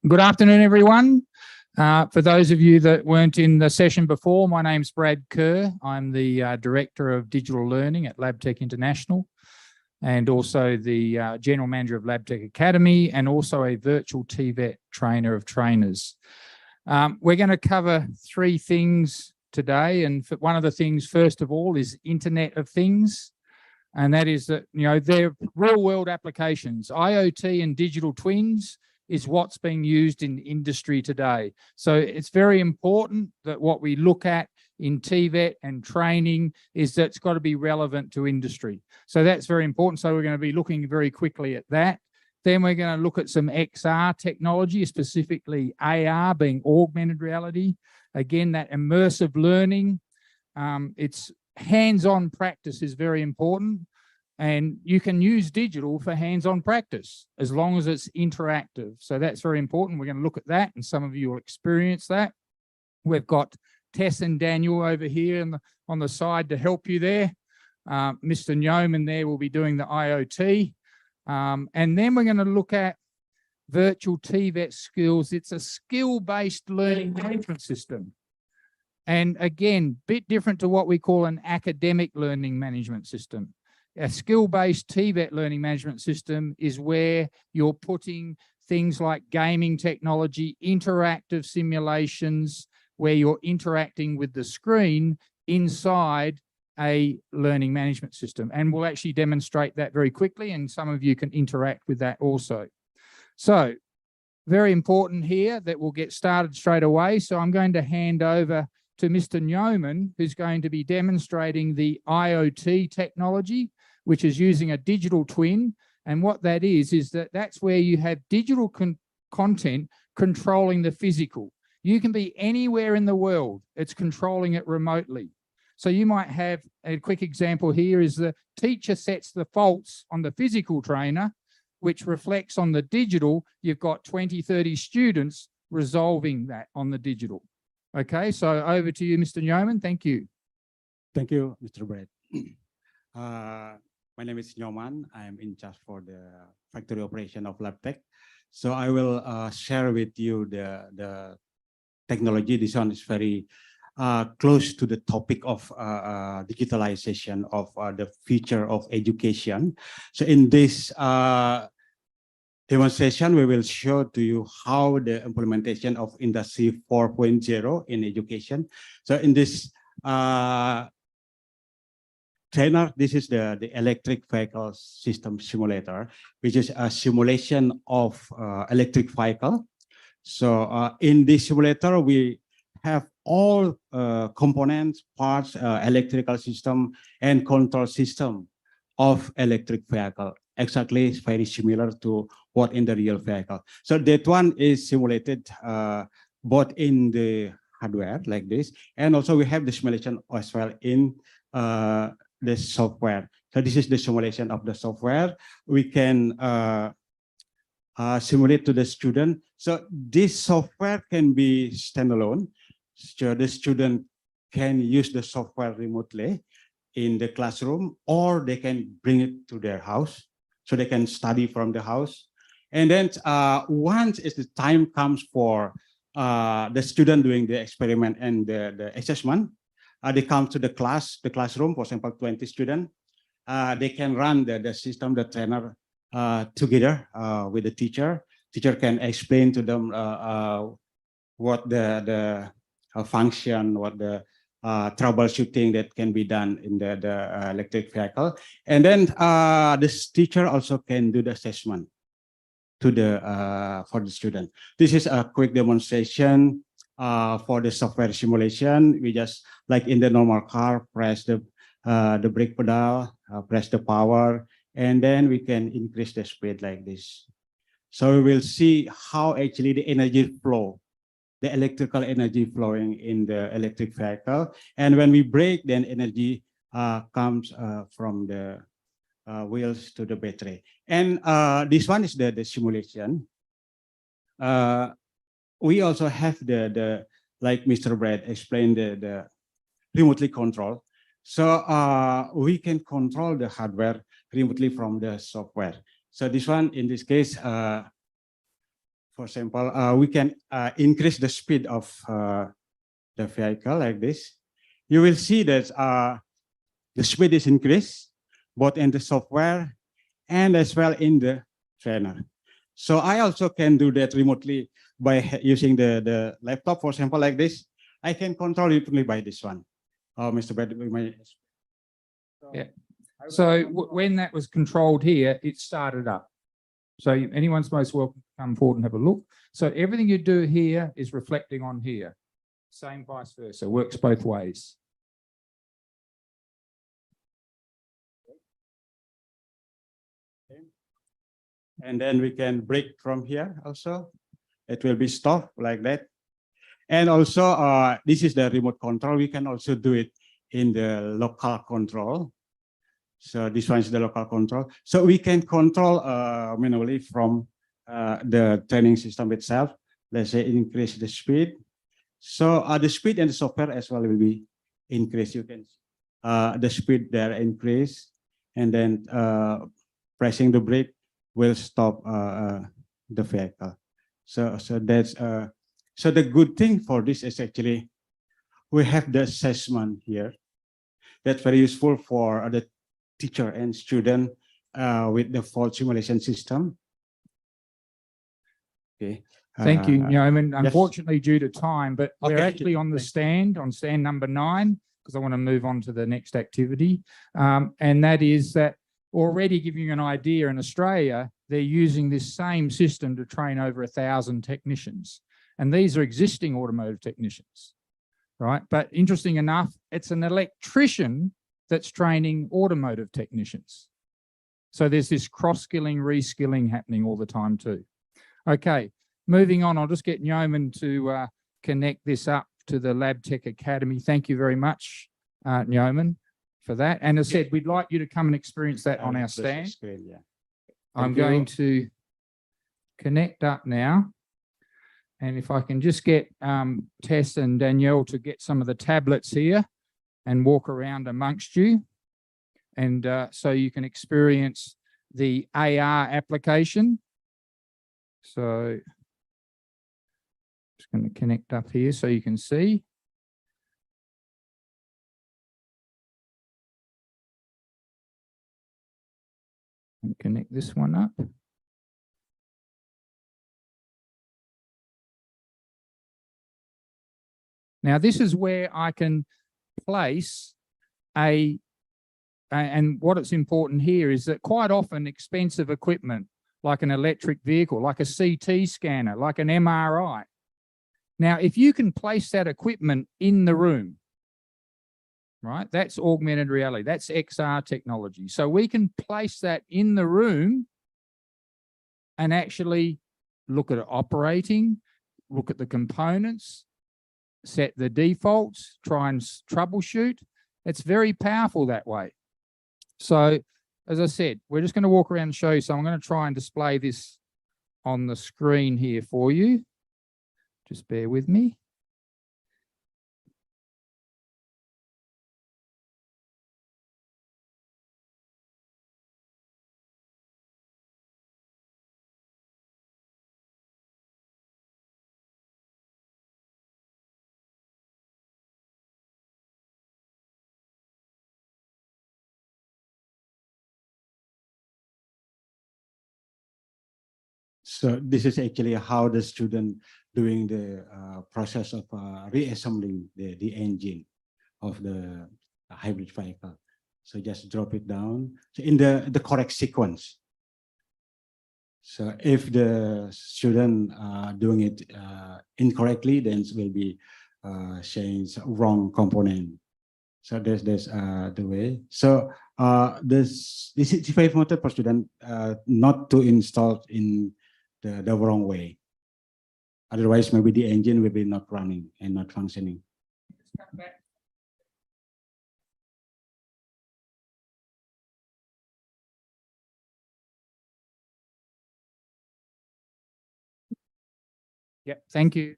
Good afternoon, everyone. For those of you that weren't in the session before, my name's Brad Kerr. I'm the Director of Digital Learning at Labtech International and also the General Manager of Labtech Academy and also a virtual TVET trainer of trainers. We're going to cover three things today, and one of the things, first of all, is Internet of Things. And that is that, they're real-world applications. IoT and digital twins is what's being used in industry today. So it's very important that what we look at in TVET and training is that it's got to be relevant to industry. So that's very important. So we're going to be looking very quickly at that. Then we're going to look at some XR technology, specifically AR being augmented reality. Again, that immersive learning, it's hands-on practice is very important. And you can use digital for hands-on practice as long as it's interactive. So that's very important. We're going to look at that, and some of you will experience that. We've got Tess and Daniel over here on the side to help you there. Mr. Nyoman there will be doing the IoT. And then we're going to look at virtual TVET skills. It's a skill-based learning management system. And again, a bit different to what we call an academic learning management system. A skill-based TVET learning management system is where you're putting things like gaming technology, interactive simulations, where you're interacting with the screen inside a learning management system. And we'll actually demonstrate that very quickly, and some of you can interact with that also. So very important here that we'll get started straight away. So I'm going to hand over to Mr. Nyoman, who's going to be demonstrating the IoT technology, which is using a digital twin. And what that is that that's where you have digital content controlling the physical. You can be anywhere in the world. It's controlling it remotely. So you might have a quick example here is the teacher sets the faults on the physical trainer, which reflects on the digital. You've got 20, 30 students resolving that on the digital. Okay, so over to you, Mr. Nyoman. Thank you. Thank you, Mr. Brad. My name is Nyoman. I am in charge for the factory operation of Labtech. So I will share with you the technology. This one is very close to the topic of digitalization of the future of education. So in this demonstration, we will show to you how the implementation of Industry 4.0 in education. So in this trainer, this is the electric vehicle system simulator, which is a simulation of electric vehicle. So in this simulator, we have all components, parts, electrical system, and control system of electric vehicle. Exactly, it's very similar to what in the real vehicle. So that one is simulated both in the hardware like this, and also we have the simulation as well in the software. So this is the simulation of the software. We can simulate to the student. So this software can be standalone. So the student can use the software remotely in the classroom, or they can bring it to their house. So they can study from the house. And then once the time comes for the student doing the experiment and the assessment, they come to the classroom, for example, 20 students. They can run the system, the trainer, together with the teacher. Teacher can explain to them what the function, what the troubleshooting that can be done in the electric vehicle. And then this teacher also can do the assessment to for the student. This is a quick demonstration for the software simulation. We just, like in the normal car, press the brake pedal, press the power, and then we can increase the speed like this. So we will see how actually the energy flow, the electrical energy flowing in the electric vehicle. And when we brake, then energy comes from the wheels to the battery. And this one is the simulation. We also have like Mr. Brad explained, the remotely control. So we can control the hardware remotely from the software. So this one, in this case, For example, we can increase the speed of the vehicle like this. You will see that the speed is increased both in the software and as well in the trainer. So I also can do that remotely by using the laptop, for example, like this. I can control it only by this one. Mr. Brad, Yeah. So when that was controlled here, it started up. So anyone's most welcome to come forward and have a look. So everything you do here is reflecting on here. Same vice versa, works both ways. And then we can break from here also. It will be stopped like that. And also, this is the remote control. We can also do it in the local control. So this one is the local control. So we can control manually from the training system itself. Let's say increase the speed. So the speed and the software as well will be increased. You can the speed there increase, and then pressing the brake will stop the vehicle. So that's so the good thing for this is actually we have the assessment here. That's very useful for the teacher and student with the fault simulation system. Okay. Thank you. I mean, yes. unfortunately, due to time, but we're Okay. actually on the stand, on stand number 9, because I want to move on to the next activity. And that is that already giving you an idea, in Australia, they're using this same system to train over 1,000 technicians. And these are existing automotive technicians, right? But interesting enough, it's an electrician that's training automotive technicians. So there's this cross-skilling, reskilling happening all the time too. Okay, moving on, I'll just get Yeoman to connect this up to the Labtech Academy. Thank you very much, Yeoman, for that. And as I said, we'd like you to come and experience that on our stand. Screen, yeah. I'm going to connect up now. And if I can just get Tess and Danielle to get some of the tablets here and walk around amongst you. And so you can experience the AR application. So just going to connect up here so you can see. And connect this one up. Now, this is where I can place and what it's important here is that quite often expensive equipment, like an electric vehicle, like a CT scanner, like an MRI. Now, if you can place that equipment in the room, right, that's augmented reality, that's XR technology. So we can place that in the room and actually look at it operating, look at the components, set the defaults, try and troubleshoot. It's very powerful that way. So, as I said, we're just going to walk around and show you. So I'm going to try and display this on the screen here for you. Just bear with me. So this is actually how the student doing the process of reassembling the engine of the hybrid vehicle. So just drop it down so in the correct sequence. So if the student doing it incorrectly, then it will be saying wrong component. So there's the way. So this is very important for student not to install in the wrong way. Otherwise, maybe the engine will be not running and not functioning. Yeah, thank you.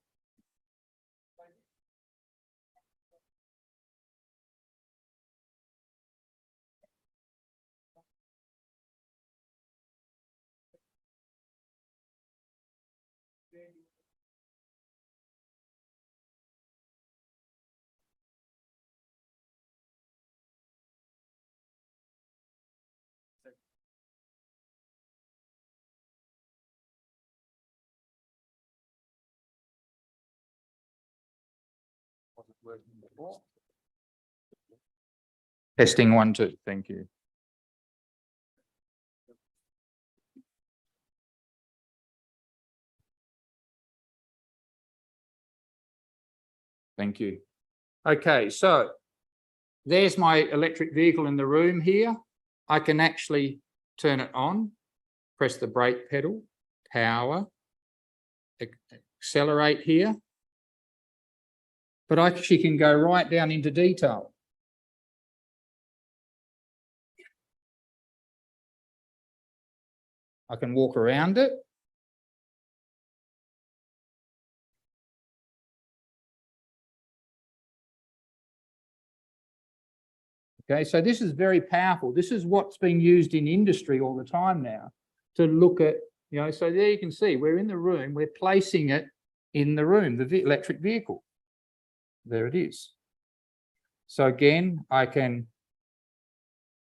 working before. Testing 1, 2. Thank you. Thank you. Okay, so there's my electric vehicle in the room here. I can actually turn it on, press the brake pedal, power, accelerate here. But I actually can go right down into detail. I can walk around it. Okay, so this is very powerful. This is what's being used in industry all the time now to look at, so there you can see we're in the room, we're placing it in the room, the electric vehicle. There it is. So again, I can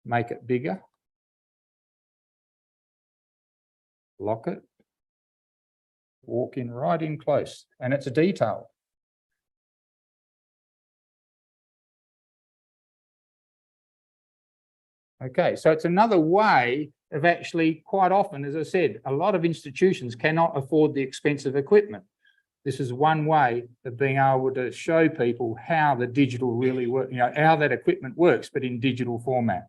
make it bigger, lock it, walk in right in close, and it's a detail. Okay, so it's another way of actually, quite often, as I said, a lot of institutions cannot afford the expensive equipment. This is one way of being able to show people how the digital really works, how that equipment works, but in digital format.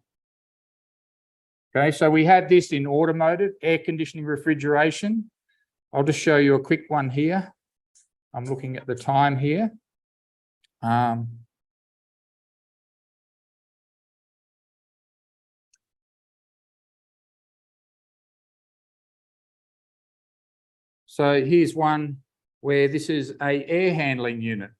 Okay, so we had this in automotive, air conditioning, refrigeration. I'll just show you a quick one here. I'm looking at the time here. So here's one where this is an air handling unit.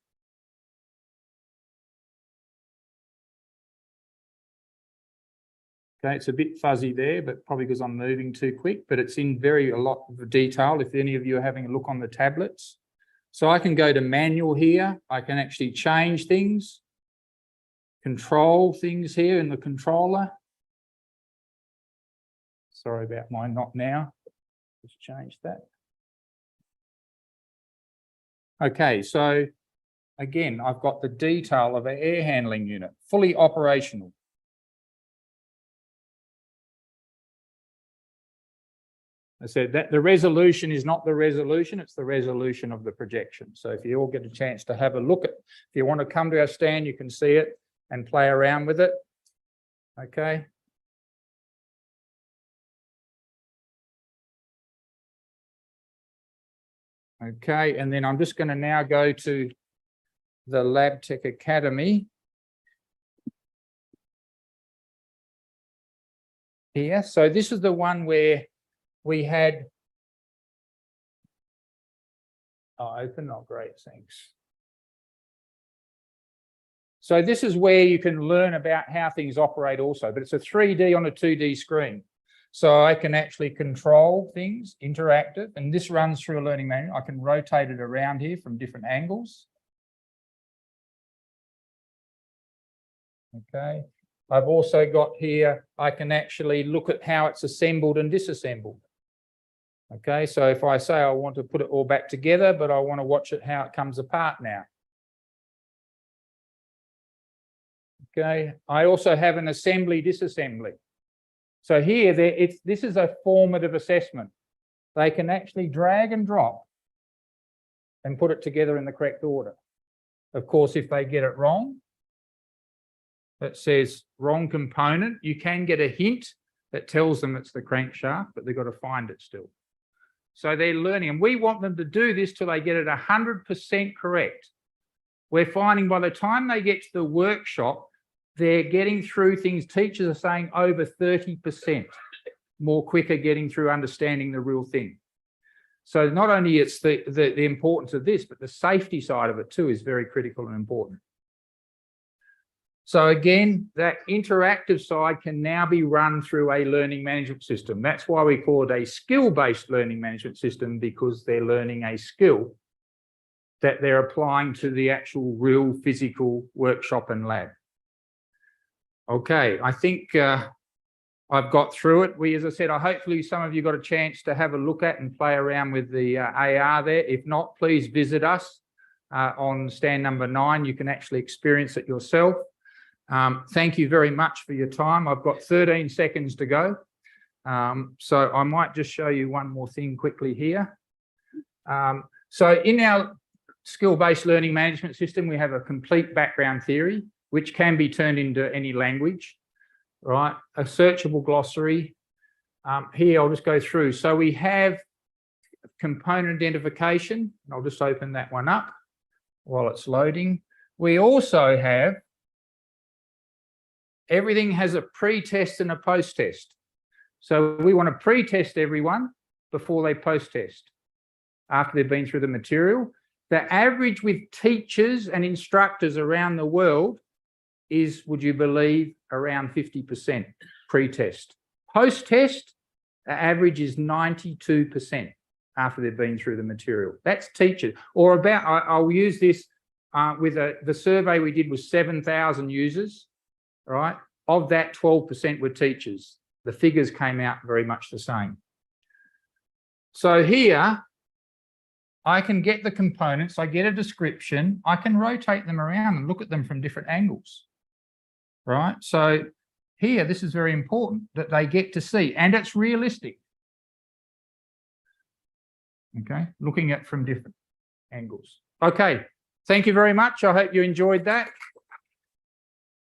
Okay, it's a bit fuzzy there, but probably because I'm moving too quick, but it's in a lot of detail if any of you are having a look on the tablets. So I can go to manual here. I can actually change things, control things here in the controller. Sorry about my not now. Just change that. Okay, so again, I've got the detail of an air handling unit, fully operational. I said that the resolution is not the resolution, it's the resolution of the projection. So if you all get a chance to have a look at, if you want to come to our stand, you can see it and play around with it. Okay. Okay, and then I'm just going to now go to the Labtech Academy here. So this is the one where we had, open, oh great, thanks. So this is where you can learn about how things operate also, but it's a 3D on a 2D screen. So I can actually control things, interactive, and this runs through a learning manual. I can rotate it around here from different angles. Okay. I've also got here, I can actually look at how it's assembled and disassembled. Okay, so if I say I want to put it all back together, but I want to watch it how it comes apart now. Okay, I also have an assembly, disassembly. So here, this is a formative assessment. They can actually drag and drop and put it together in the correct order. Of course, if they get it wrong, that says wrong component, you can get a hint that tells them it's the crankshaft, but they've got to find it still. So they're learning, and we want them to do this till they get it 100% correct. We're finding by the time they get to the workshop, they're getting through things. Teachers are saying over 30% more quicker getting through understanding the real thing. So not only it's the importance of this, but the safety side of it too is very critical and important. So again, that interactive side can now be run through a learning management system. That's why we call it a skill-based learning management system, because they're learning a skill that they're applying to the actual real physical workshop and lab. Okay, I think I've got through it. As I said, hopefully some of you got a chance to have a look at and play around with the AR there. If not, please visit us. on stand number 9. You can actually experience it yourself. Thank you very much for your time. I've got 13 seconds to go. So I might just show you one more thing quickly here. So in our skill-based learning management system, we have a complete background theory, which can be turned into any language, right? A searchable glossary. Here, I'll just go through. So we have component identification. I'll just open that one up while it's loading. We also have, everything has a pre-test and a post-test. So we want to pre-test everyone before they post-test, after they've been through the material. The average with teachers and instructors around the world is, would you believe, around 50% pre-test. Post-test, the average is 92% after they've been through the material. That's teachers. Or about, I'll use this with the survey we did was 7,000 users, right? Of that, 12% were teachers. The figures came out very much the same. So here, I can get the components, I get a description, I can rotate them around and look at them from different angles, right? So here, this is very important that they get to see, and it's realistic. Okay, looking at from different angles. Okay, thank you very much. I hope you enjoyed that.